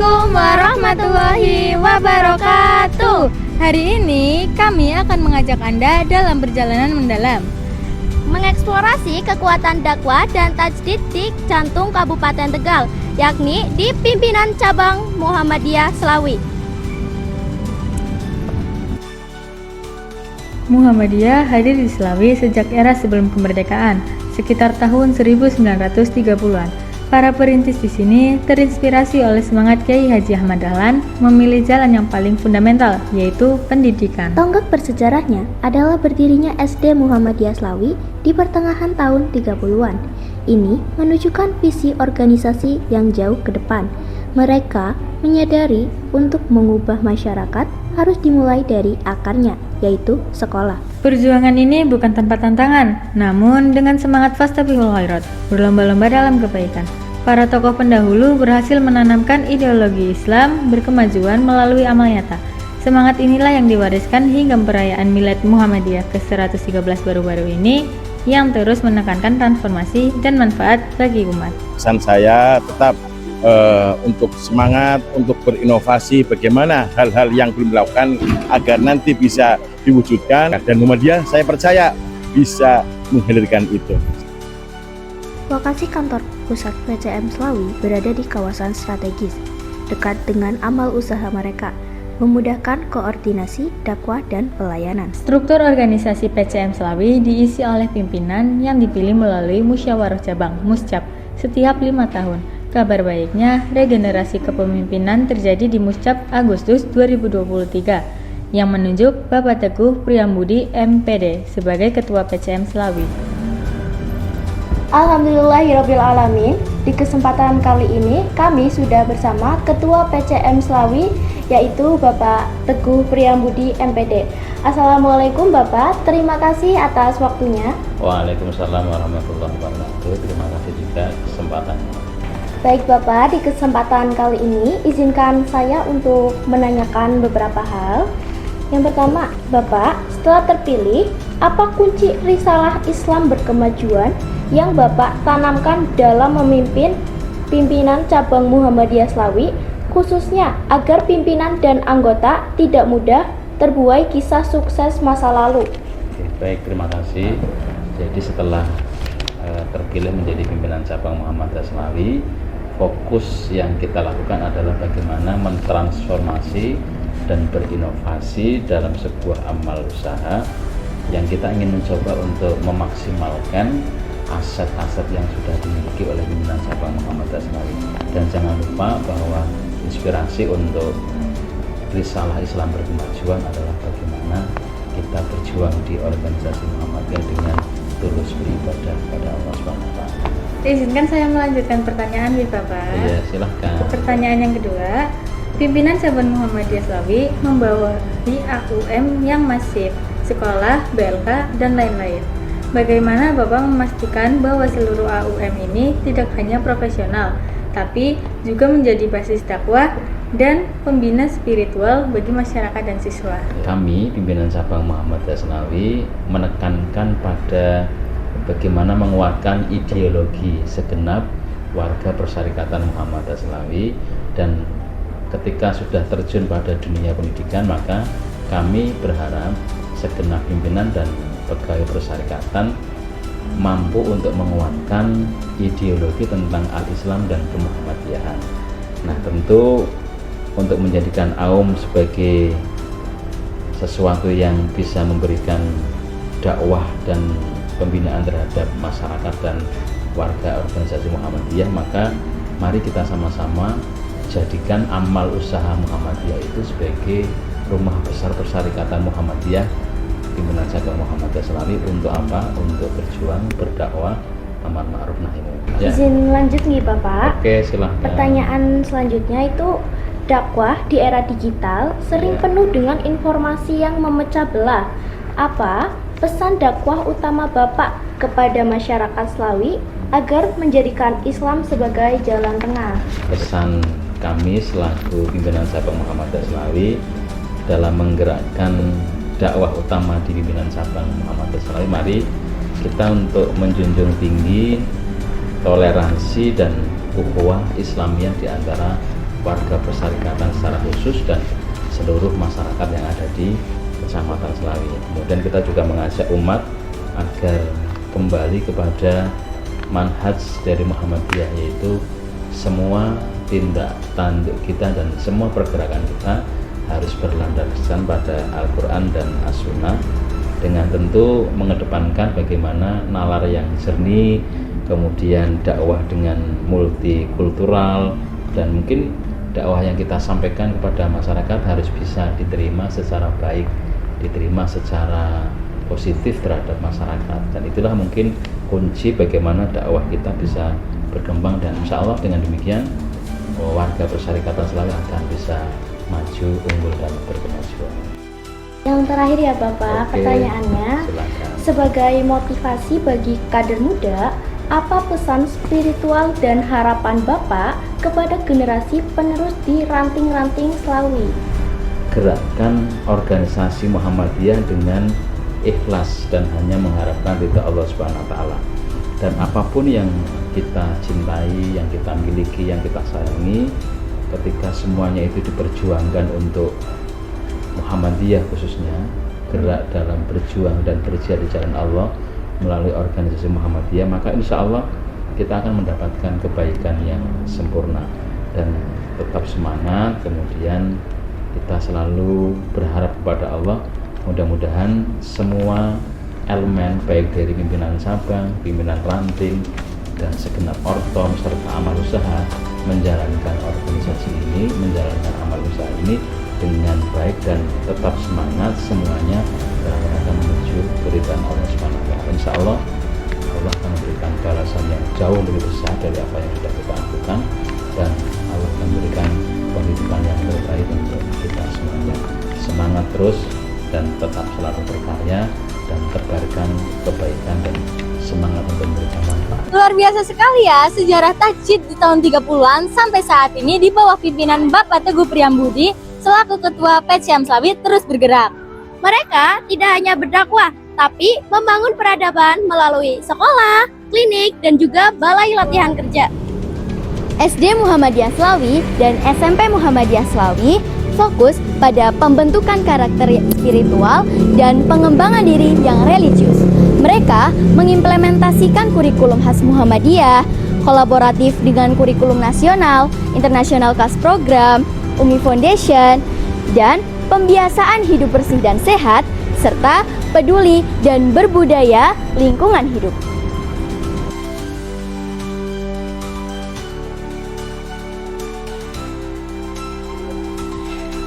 Assalamualaikum warahmatullahi wabarakatuh. Hari ini kami akan mengajak Anda dalam perjalanan mendalam, mengeksplorasi kekuatan dakwah dan tajdid di jantung Kabupaten Tegal, yakni di pimpinan cabang Muhammadiyah Slawi. Muhammadiyah hadir di Slawi sejak era sebelum kemerdekaan, sekitar tahun 1930-an. Para perintis di sini terinspirasi oleh semangat Kiai Haji Ahmad Dahlan memilih jalan yang paling fundamental, yaitu pendidikan. Tonggak bersejarahnya adalah berdirinya SD Muhammadiyah Slawi di pertengahan tahun 30-an. Ini menunjukkan visi organisasi yang jauh ke depan. Mereka menyadari untuk mengubah masyarakat harus dimulai dari akarnya, yaitu sekolah. Perjuangan ini bukan tanpa tantangan, namun dengan semangat fastabiqul khairat, berlomba-lomba dalam kebaikan. Para tokoh pendahulu berhasil menanamkan ideologi Islam berkemajuan melalui amal nyata. Semangat inilah yang diwariskan hingga perayaan Milad Muhammadiyah ke-113 baru-baru ini yang terus menekankan transformasi dan manfaat bagi umat. Pesan saya tetap untuk semangat, untuk berinovasi bagaimana hal-hal yang belum dilakukan agar nanti bisa diwujudkan, dan Muhammadiyah saya percaya bisa menghadirkan itu. Lokasi kantor pusat PCM Slawi berada di kawasan strategis, dekat dengan amal usaha mereka, memudahkan koordinasi, dakwah, dan pelayanan. Struktur organisasi PCM Slawi diisi oleh pimpinan yang dipilih melalui musyawarah cabang (Muscab) setiap 5 tahun. Kabar baiknya, regenerasi kepemimpinan terjadi di Muscab Agustus 2023 yang menunjuk Bapak Teguh Priyambudi MPD sebagai Ketua PCM Slawi. Alhamdulillahirrabbilalamin, di kesempatan kali ini kami sudah bersama Ketua PCM Slawi, yaitu Bapak Teguh Priyambudi MPD. Assalamualaikum Bapak, terima kasih atas waktunya. Waalaikumsalam warahmatullahi wabarakatuh. Terima kasih juga kesempatannya. Baik Bapak, di kesempatan kali ini izinkan saya untuk menanyakan beberapa hal. Yang pertama, Bapak, setelah terpilih, apa kunci risalah Islam berkemajuan yang Bapak tanamkan dalam memimpin pimpinan cabang Muhammadiyah Slawi, khususnya agar pimpinan dan anggota tidak mudah terbuai kisah sukses masa lalu? Oke, baik, terima kasih. Jadi setelah terpilih menjadi pimpinan cabang Muhammadiyah Slawi, fokus yang kita lakukan adalah bagaimana mentransformasi dan berinovasi dalam sebuah amal usaha yang kita ingin mencoba untuk memaksimalkan aset-aset yang sudah dimiliki oleh pimpinan cabang Muhammadiyah Slawi. Dan jangan lupa bahwa inspirasi untuk risalah Islam berkemajuan adalah bagaimana kita berjuang di organisasi Muhammadiyah dengan tulus beribadah kepada Allah SWT. Izinkan saya melanjutkan pertanyaan nih Bapak. Iya, silahkan. Pertanyaan yang kedua, pimpinan cabang Muhammadiyah Slawi membawahi AUM yang masif, sekolah, BLK, dan lain-lain. Bagaimana Bapak memastikan bahwa seluruh AUM ini tidak hanya profesional, tapi juga menjadi basis dakwah dan pembina spiritual bagi masyarakat dan siswa? Kami, pimpinan cabang Muhammadiyah Slawi, menekankan pada bagaimana menguatkan ideologi segenap warga Persyarikatan Muhammadiyah Slawi, dan ketika sudah terjun pada dunia pendidikan, maka kami berharap segenap pimpinan dan pegawai persyarikatan mampu untuk menguatkan ideologi tentang al-Islam dan kemuhammadiyahan. Nah, tentu untuk menjadikan AUM sebagai sesuatu yang bisa memberikan dakwah dan pembinaan terhadap masyarakat dan warga organisasi Muhammadiyah, maka mari kita sama-sama jadikan amal usaha Muhammadiyah itu sebagai rumah besar Persyarikatan Muhammadiyah pimpinan cabang Muhammadiyah Slawi. Untuk apa? Untuk berjuang, berdakwah, amar ma'ruf nahi munkar. Izin lanjut nih Bapak. Oke, silahkan. Pertanyaan selanjutnya itu, dakwah di era digital sering penuh dengan informasi yang memecah belah. Apa pesan dakwah utama Bapak kepada masyarakat Slawi agar menjadikan Islam sebagai jalan tengah? Pesan kami selaku pimpinan cabang Muhammadiyah Slawi dalam menggerakkan dakwah utama di pimpinan cabang Muhammadiyah Slawi, mari kita untuk menjunjung tinggi toleransi dan ukhuwah Islamiyah di antara warga Persyarikatan secara khusus dan seluruh masyarakat yang ada di Kecamatan Selawi. Kemudian kita juga mengajak umat agar kembali kepada manhaj dari Muhammadiyah, yaitu semua tindak tanduk kita dan semua pergerakan kita harus berlandaskan pada Al-Quran dan As-Sunnah, dengan tentu mengedepankan bagaimana nalar yang jernih, kemudian dakwah dengan multikultural, dan mungkin dakwah yang kita sampaikan kepada masyarakat harus bisa diterima secara baik, diterima secara positif terhadap masyarakat. Dan itulah mungkin kunci bagaimana dakwah kita bisa berkembang, dan insya Allah dengan demikian warga Persyarikatan Selawi akan bisa maju, unggul, dan berkemajuan. Yang terakhir ya Bapak, Oke, pertanyaannya, silakan. sebagai motivasi bagi kader muda, apa pesan spiritual dan harapan Bapak kepada generasi penerus di ranting-ranting Selawi? Gerakkan organisasi Muhammadiyah dengan ikhlas dan hanya mengharapkan ridha Allah Subhanahu wa taala. Dan apapun yang kita cintai, yang kita miliki, yang kita sayangi, ketika semuanya itu diperjuangkan untuk Muhammadiyah khususnya, gerak dalam berjuang dan berjihad di jalan Allah melalui organisasi Muhammadiyah, maka insya Allah kita akan mendapatkan kebaikan yang sempurna. Dan tetap semangat, kemudian kita selalu berharap kepada Allah, mudah-mudahan semua elemen baik dari pimpinan cabang, pimpinan ranting, dan segenap ortom serta amal usaha menjalankan organisasi ini, menjalankan amal usaha ini dengan baik dan tetap semangat semuanya dalam rangka menuju keridhaan Allah Subhanahu wa taala. Insya Allah Allah akan memberikan balasan yang jauh lebih besar dari apa yang sudah kita lakukan, dan Allah akan memberikan penghidupan yang terbaik untuk kita semuanya. Semangat terus dan tetap selalu berkarya dan tebarkan kebaikan dan semangat untuk memberikan manfaat. Luar biasa sekali ya sejarah Tajid di tahun 30-an sampai saat ini di bawah pimpinan Bapak Teguh Priambudi selaku Ketua PCM Selawi terus bergerak. Mereka tidak hanya berdakwah, tapi membangun peradaban melalui sekolah, klinik, dan juga balai latihan kerja. SD Muhammadiyah Selawi dan SMP Muhammadiyah Selawi fokus pada pembentukan karakter spiritual dan pengembangan diri yang religius. Mereka mengimplementasikan kurikulum khas Muhammadiyah, kolaboratif dengan kurikulum nasional, international class program, Umi Foundation, dan pembiasaan hidup bersih dan sehat, serta peduli dan berbudaya lingkungan hidup.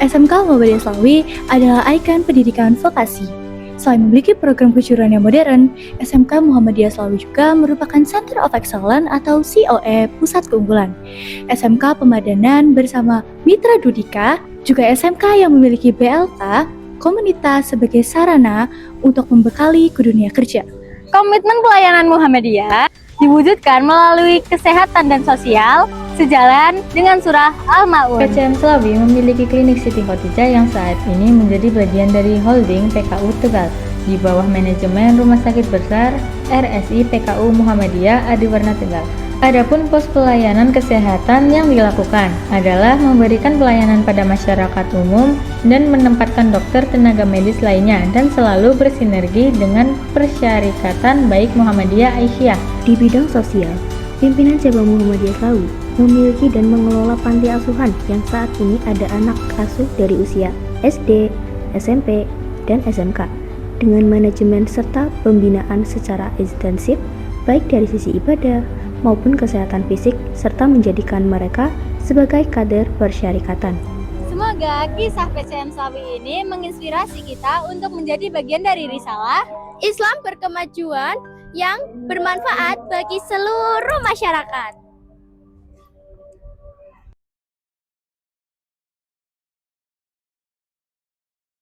SMK Muhammadiyah Selawi adalah ikon pendidikan vokasi. Selain memiliki program kejuruan yang modern, SMK Muhammadiyah Selawi juga merupakan Center of Excellence atau COE Pusat Keunggulan. SMK Pemadanan bersama Mitra Dudika, juga SMK yang memiliki BLK, komunitas sebagai sarana untuk membekali ke dunia kerja. Komitmen pelayanan Muhammadiyah diwujudkan melalui kesehatan dan sosial sejalan dengan surah Al-Ma'un. PCM Selawi memiliki klinik Siti Khotijah yang saat ini menjadi bagian dari holding PKU Tegal di bawah manajemen Rumah Sakit Besar RSI PKU Muhammadiyah Adiwarna Tegal. Adapun pos pelayanan kesehatan yang dilakukan adalah memberikan pelayanan pada masyarakat umum dan menempatkan dokter tenaga medis lainnya dan selalu bersinergi dengan Persyarikatan Baik Muhammadiyah Aisyah. Di bidang sosial, pimpinan cabang Muhammadiyah Selawi memiliki dan mengelola panti asuhan yang saat ini ada anak asuh dari usia SD, SMP, dan SMK dengan manajemen serta pembinaan secara intensif baik dari sisi ibadah maupun kesehatan fisik serta menjadikan mereka sebagai kader persyarikatan. Semoga kisah PCM Selawi ini menginspirasi kita untuk menjadi bagian dari risalah Islam berkemajuan yang bermanfaat bagi seluruh masyarakat.